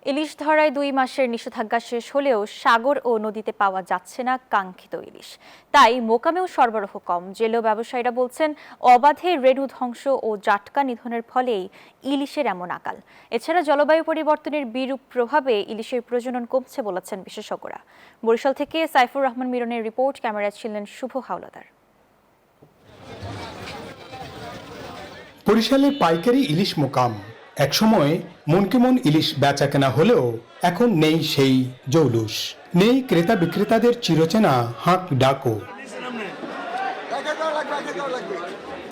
ইলিশ ধরায় 2 মাসের নিষেধাজ্ঞা শেষ হলেও সাগর ও নদীতে পাওয়া যাচ্ছে না কাঙ্ক্ষিত ইলিশ। তাই মোকামেও সরবরাহ কম। জেলেও ব্যবসায়ীরা বলছেন, অবাধে রেণু ধ্বংস ও জাটকা নিধনের ফলেই ইলিশের এমন আকাল। এছাড়া জলবায়ু পরিবর্তনের বিরূপ প্রভাবে ইলিশের প্রজনন কমছে বলেছেন বিশেষজ্ঞরা। বরিশাল থেকে সাইফুর রহমান মিরনের রিপোর্ট, ক্যামেরায় ছিলেন শুভ হাওলাদার। বরিশালের পাইকারি ইলিশ মোকাম। একসময় মনকে মন ইলিশ বেচা কেনা হলেও এখন নেই সেই জৌলুস, নেই ক্রেতা বিক্রেতাদের চিরচেনা হাঁক ডাকও।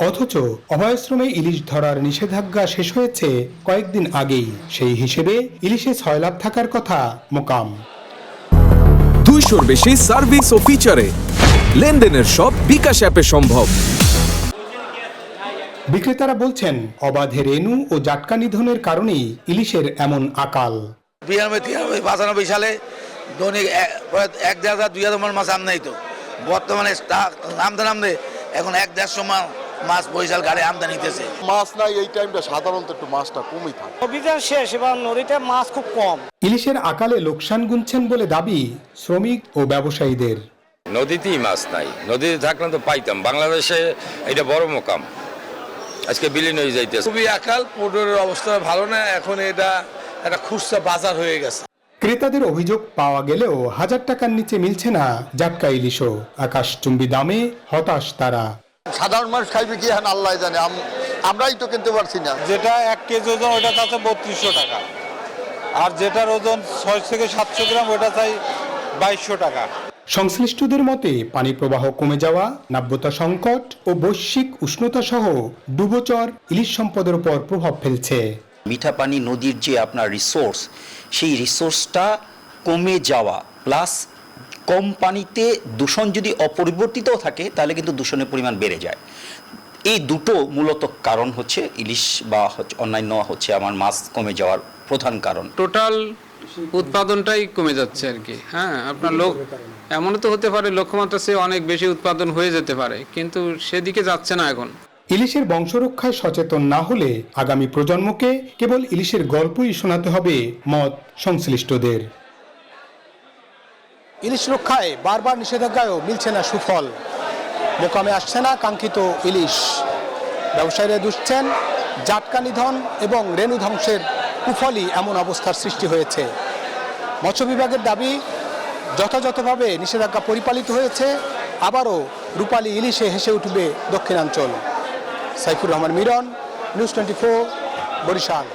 অথচ অভয়াশ্রমে ইলিশ ধরার নিষেধাজ্ঞা শেষ হয়েছে কয়েকদিন আগেই। সেই হিসেবে ইলিশে 6 লাখ থাকার কথা মোকাম। 200-র বেশি সার্ভিস ও ফিচারে লেনদেনের সব বিকাশ অ্যাপে সম্ভব। বিক্রেতারা বলছেন, অবাধে রেণু ও জাটকা নিধনের কারণেই ইলিশের এমন আকাল। 92-93 সালে দৈনিক 1,000-2,000 মন মাছ আমদানি তো, বর্তমানে নামতে এখন 1-150 মন মাছ বরিশাল ঘাটে আমদানি হইতেছে। মাছ নাই এই টাইমটা সাধারণত একটু মাছটা কমই থাকে। অভিযান শেষ, এবার নদীতে মাছ খুব কম। ইলিশের আকালে লোকসান গুনছেন বলে দাবি শ্রমিক ও ব্যবসায়ীদের। নদীতেই মাছ নাই, নদীতে থাকলে তো পাইতাম। বাংলাদেশে এটা বড় মোকাম, আজকে বিলীন হয়ে যাইতেছে। খুবই আকাল, পোর্টের অবস্থা ভালো না, এখন এটা একটা খুচরা বাজার হয়ে গেছে। ক্রেতাদের অভিযোগ পাওয়া গেলেও 1000 টাকার নিচে মিলছে না জাটকা ইলিশও। আকাশচুম্বী দামে হতাশ তারা। সাধারণ মানুষ খাইবে কি এখন আল্লাহ জানে, আমরাই তো কিনতে পারছি না। যেটা 1 কেজি ওজন ওটা চাচ্ছে 3200 টাকা, আর যেটার ওজন 6 থেকে 700 গ্রাম ওটা চাই 2200 টাকা। সংশ্লিষ্টদের মতে পানি প্রবাহ কমে যাওয়া, নাব্যতা সংকট ও বৈশ্বিক উষ্ণতা সহ ডুবোচর ইলিশ সম্পদের উপর প্রভাব ফেলছে। মিঠা পানি নদীর যে আপনার রিসোর্স, সেই রিসোর্সটা কমে যাওয়া প্লাস কম পানিতে দূষণ যদি অপরিবর্তিতও থাকে তাহলে কিন্তু দূষণের পরিমাণ বেড়ে যায়। এই দুটো মূলত কারণ হচ্ছে ইলিশ বা অন্যান্য হচ্ছে আমার মাছ কমে যাওয়ার প্রধান কারণ। টোটাল উৎপাদনটাই কমে যাচ্ছে আর কি। হ্যাঁ, আপনার লোক এমনও তো হতে পারে লক্ষ্যমাত্রা চেয়ে অনেক বেশি উৎপাদন হয়ে যেতে পারে, কিন্তু সেদিকে যাচ্ছে না এখন। ইলিশের বংশরক্ষায় সচেতন না হলে আগামী প্রজন্মকে কেবল ইলিশের গল্পই শোনাতে হবে মত সংশ্লিষ্টদের। ইলিশ রক্ষায় বারবার নিষেধাজ্ঞায়ও মিলছে না সুফল, মোকামে আসছে না কাঙ্ক্ষিত ইলিশ। ব্যবসায়ীরা দুষছেন জাটকা নিধন এবং রেণু ধ্বংসের কুফলই এমন অবস্থার সৃষ্টি হয়েছে। মৎস্য বিভাগের দাবি, যথাযথভাবে নিষেধাজ্ঞা পরিপালিত হয়েছে, আবারও রূপালী ইলিশে হেসে উঠবে দক্ষিণাঞ্চল। সাইফুর রহমান মিরন, নিউজ 24, বরিশাল।